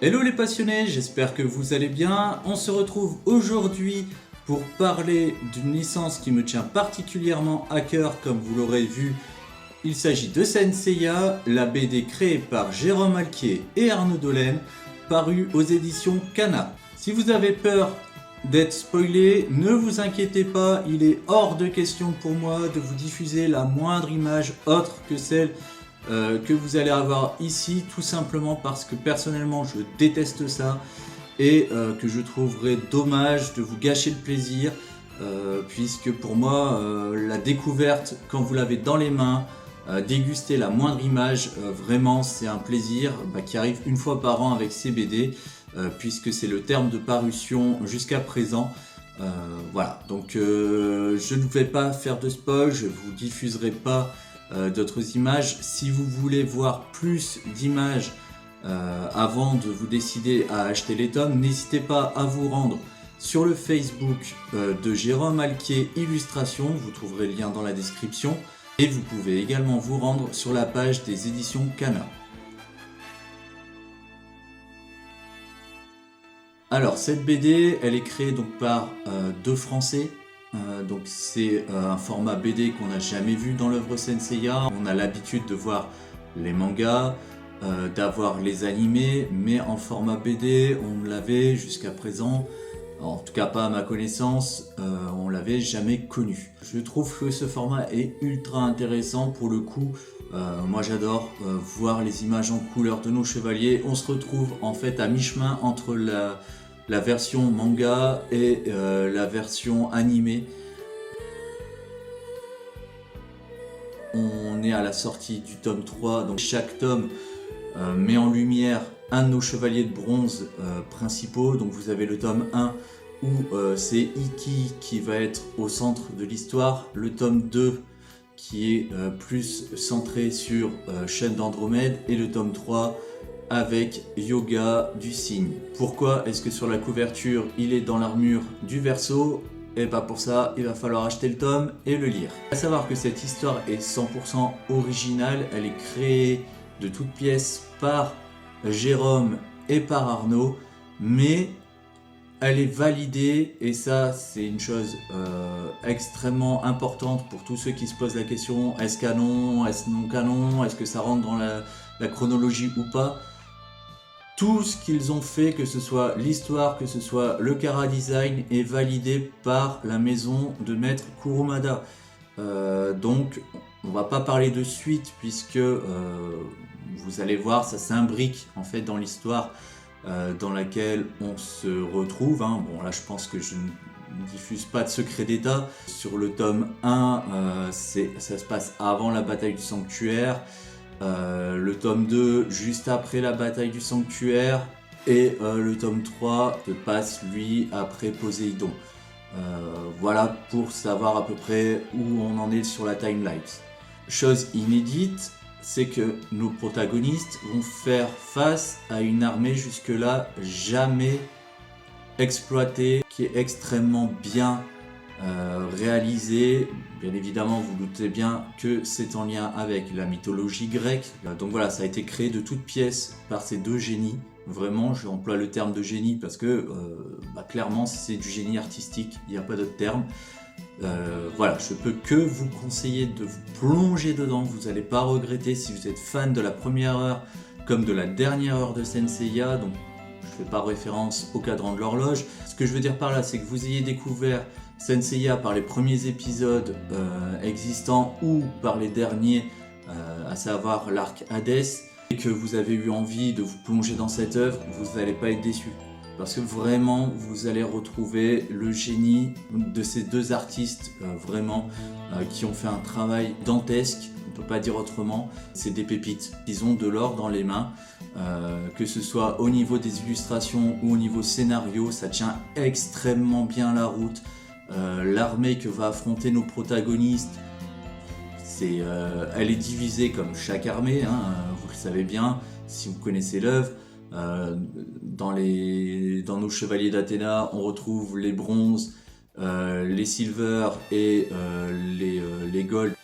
Hello les passionnés, j'espère que vous allez bien. On se retrouve aujourd'hui pour parler d'une licence qui me tient particulièrement à cœur, comme vous l'aurez vu. Il s'agit de Saint Seiya, la BD créée par Jérôme Alquier et Arnaud Dolène, parue aux éditions Kana. Si vous avez peur d'être spoilé, ne vous inquiétez pas, il est hors de question pour moi de vous diffuser la moindre image autre que celle que vous allez avoir ici, tout simplement parce que personnellement je déteste ça et que je trouverais dommage de vous gâcher le plaisir, puisque pour moi la découverte quand vous l'avez dans les mains, déguster la moindre image, vraiment c'est un plaisir qui arrive une fois par an avec ces BD, puisque c'est le terme de parution jusqu'à présent. Voilà, donc je ne vais pas faire de spoil, je ne vous diffuserai pas d'autres images. Si vous voulez voir plus d'images avant de vous décider à acheter les tomes, n'hésitez pas à vous rendre sur le Facebook de Jérôme Alquier Illustration, vous trouverez le lien dans la description, et vous pouvez également vous rendre sur la page des éditions Kana. Alors cette BD, elle est créée donc par deux Français. Donc c'est un format BD qu'on n'a jamais vu dans l'œuvre Saint Seiya. On a l'habitude de voir les mangas, d'avoir les animés, mais en format BD, on l'avait jusqu'à présent, en tout cas pas à ma connaissance, on l'avait jamais connu. Je trouve que ce format est ultra intéressant pour le coup. Moi j'adore voir les images en couleur de nos chevaliers. On se retrouve en fait à mi-chemin entre la version manga et la version animée. On est à la sortie du tome 3, donc chaque tome met en lumière un de nos chevaliers de bronze principaux. Donc vous avez le tome 1 où c'est Ikki qui va être au centre de l'histoire, le tome 2 qui est plus centré sur Chaîne d'Andromède, et le tome 3 avec Yoga du Cygne. Pourquoi est-ce que sur la couverture il est dans l'armure du Verseau? Et bah pour ça il va falloir acheter le tome et le lire. À savoir que cette histoire est 100% originale, elle est créée de toutes pièces par Jérôme et par Arnaud, mais elle est validée, et ça c'est une chose extrêmement importante pour tous ceux qui se posent la question: est-ce canon, est-ce non canon, est-ce que ça rentre dans la chronologie ou pas? Tout ce qu'ils ont fait, que ce soit l'histoire, que ce soit le chara-design, est validé par la maison de maître Kurumada. Donc on va pas parler de suite, puisque vous allez voir, ça s'imbrique en fait dans l'histoire dans laquelle on se retrouve. Bon là je pense que je ne diffuse pas de secret d'état. Sur le tome 1, ça se passe avant la bataille du sanctuaire. Le tome 2 juste après la bataille du sanctuaire, et le tome 3 se passe lui après Poséidon. Voilà pour savoir à peu près où on en est sur la timeline. Chose inédite, c'est que nos protagonistes vont faire face à une armée jusque-là jamais exploitée, qui est extrêmement bien réalisé. Bien évidemment, vous doutez bien que c'est en lien avec la mythologie grecque. Donc voilà, ça a été créé de toutes pièces par ces deux génies. Vraiment, j'emploie le terme de génie parce que clairement c'est du génie artistique, il n'y a pas d'autre terme. Voilà, je peux que vous conseiller de vous plonger dedans, vous n'allez pas regretter si vous êtes fan de la première heure comme de la dernière heure de Saint Seiya. Donc je ne fais pas référence au cadran de l'horloge. Ce que je veux dire par là, c'est que vous ayez découvert Saint Seiya par les premiers épisodes existants ou par les derniers, à savoir l'arc Hades, et que vous avez eu envie de vous plonger dans cette œuvre, vous n'allez pas être déçu. Parce que vraiment, vous allez retrouver le génie de ces deux artistes, qui ont fait un travail dantesque, on ne peut pas dire autrement. C'est des pépites, ils ont de l'or dans les mains. Que ce soit au niveau des illustrations ou au niveau scénario, ça tient extrêmement bien la route. L'armée que va affronter nos protagonistes, elle est divisée comme chaque armée, vous le savez bien si vous connaissez l'œuvre. Dans nos chevaliers d'Athéna, on retrouve les bronzes, les silver et les gold.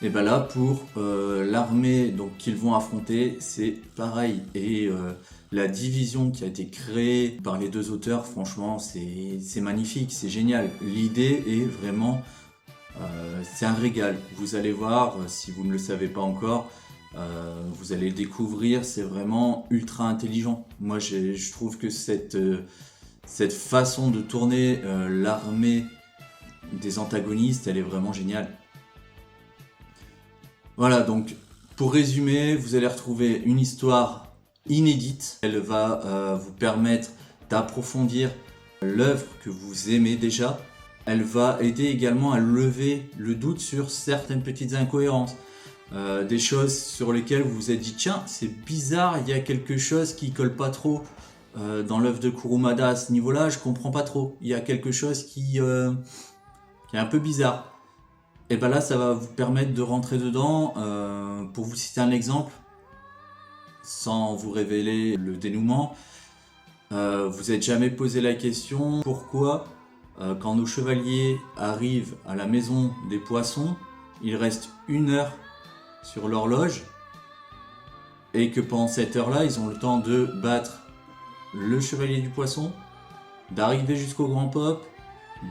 Et là pour l'armée qu'ils vont affronter, c'est pareil. Et La division qui a été créée par les deux auteurs, franchement, c'est magnifique, c'est génial. L'idée est vraiment... c'est un régal. Vous allez voir, si vous ne le savez pas encore, vous allez le découvrir, c'est vraiment ultra intelligent. Moi, je trouve que cette façon de tourner l'armée des antagonistes, elle est vraiment géniale. Voilà, donc pour résumer, vous allez retrouver une histoire inédite. Elle va vous permettre d'approfondir l'œuvre que vous aimez déjà. Elle va aider également à lever le doute sur certaines petites incohérences. Des choses sur lesquelles vous vous êtes dit tiens, c'est bizarre, il y a quelque chose qui colle pas trop dans l'œuvre de Kurumada à ce niveau-là, je comprends pas trop. Il y a quelque chose qui est un peu bizarre. Et bien là, ça va vous permettre de rentrer dedans. Pour vous citer un exemple, sans vous révéler le dénouement, vous n'êtes jamais posé la question pourquoi quand nos chevaliers arrivent à la maison des poissons, il reste 1 heure sur l'horloge et que pendant cette heure-là, ils ont le temps de battre le chevalier du poisson, d'arriver jusqu'au grand pop,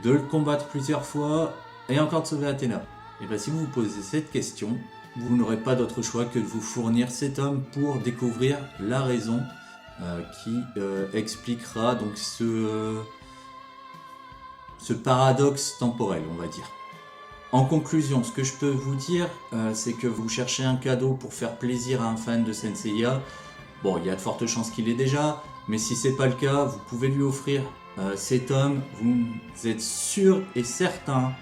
de le combattre plusieurs fois et encore de sauver Athéna. Et bien si vous vous posez cette question, vous n'aurez pas d'autre choix que de vous fournir cet homme pour découvrir la raison qui expliquera donc ce paradoxe temporel, on va dire. En conclusion, ce que je peux vous dire, c'est que vous cherchez un cadeau pour faire plaisir à un fan de Saint Seiya. Bon, il y a de fortes chances qu'il l'ait déjà, mais si c'est pas le cas, vous pouvez lui offrir cet homme. Vous êtes sûr et certain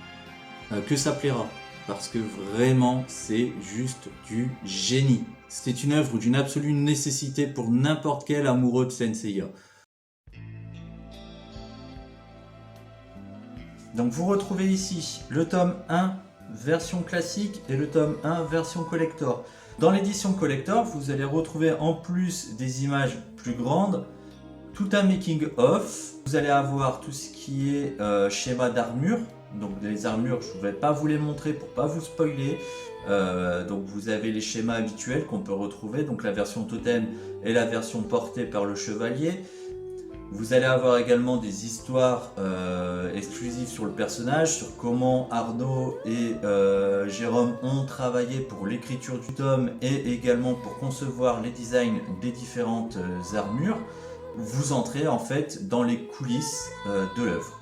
que ça plaira. Parce que vraiment, c'est juste du génie. C'est une œuvre d'une absolue nécessité pour n'importe quel amoureux de Saint Seiya. Donc vous retrouvez ici le tome 1 version classique et le tome 1 version collector. Dans l'édition collector, vous allez retrouver en plus des images plus grandes, tout un making of. Vous allez avoir tout ce qui est schéma d'armure. Donc les armures, je ne vais pas vous les montrer pour pas vous spoiler. Donc vous avez les schémas habituels qu'on peut retrouver, donc la version totem et la version portée par le chevalier. Vous allez avoir également des histoires exclusives sur le personnage, sur comment Arnaud et Jérôme ont travaillé pour l'écriture du tome et également pour concevoir les designs des différentes armures. Vous entrez en fait dans les coulisses de l'œuvre.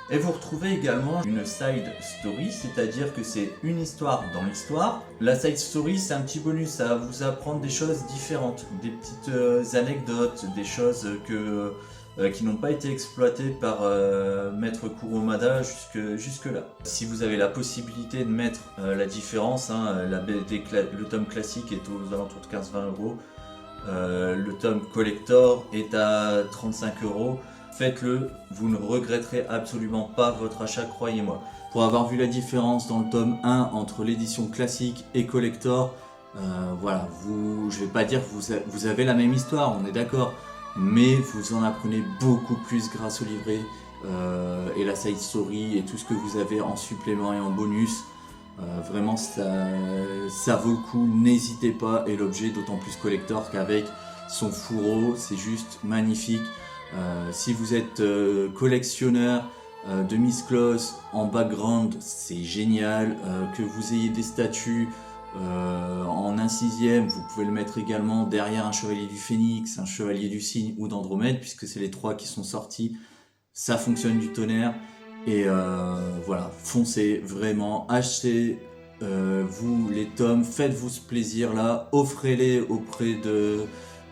Et vous retrouvez également une side story, c'est-à-dire que c'est une histoire dans l'histoire. La side story, c'est un petit bonus, ça va vous apprendre des choses différentes, des petites anecdotes, des choses qui n'ont pas été exploitées par Maître Kurumada jusque-là. Si vous avez la possibilité de mettre la différence, le tome classique est aux alentours de 15-20 €, le tome collector est à 35 €. Faites-le, vous ne regretterez absolument pas votre achat, croyez-moi. Pour avoir vu la différence dans le tome 1 entre l'édition classique et collector, voilà, je vais pas dire que vous avez la même histoire, on est d'accord, mais vous en apprenez beaucoup plus grâce au livret et la side story et tout ce que vous avez en supplément et en bonus. Vraiment, ça vaut le coup, n'hésitez pas, et l'objet d'autant plus collector qu'avec son fourreau, c'est juste magnifique. Si vous êtes collectionneur de Miss Claus en background, c'est génial. Que vous ayez des statues en 1/6, vous pouvez le mettre également derrière un chevalier du Phénix, un chevalier du Cygne ou d'Andromède, puisque c'est les 3 qui sont sortis. Ça fonctionne du tonnerre. Et voilà, foncez vraiment, achetez vous les tomes, faites-vous ce plaisir là, offrez-les auprès de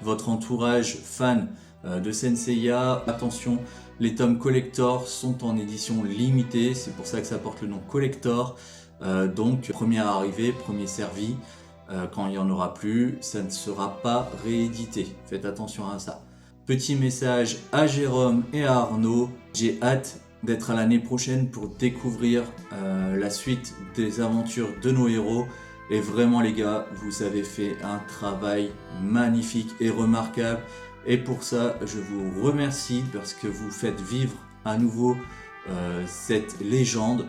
votre entourage fan de Saint Seiya. Attention, les tomes collector sont en édition limitée, c'est pour ça que ça porte le nom collector. Donc premier arrivé, premier servi. Quand il n'y en aura plus, ça ne sera pas réédité. Faites attention à ça. Petit message à Jérôme et à Arnaud. J'ai hâte d'être à l'année prochaine pour découvrir la suite des aventures de nos héros. Et vraiment les gars, vous avez fait un travail magnifique et remarquable. Et pour ça, je vous remercie parce que vous faites vivre à nouveau cette légende.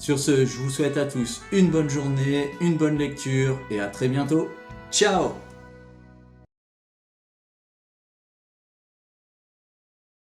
Sur ce, je vous souhaite à tous une bonne journée, une bonne lecture et à très bientôt. Ciao!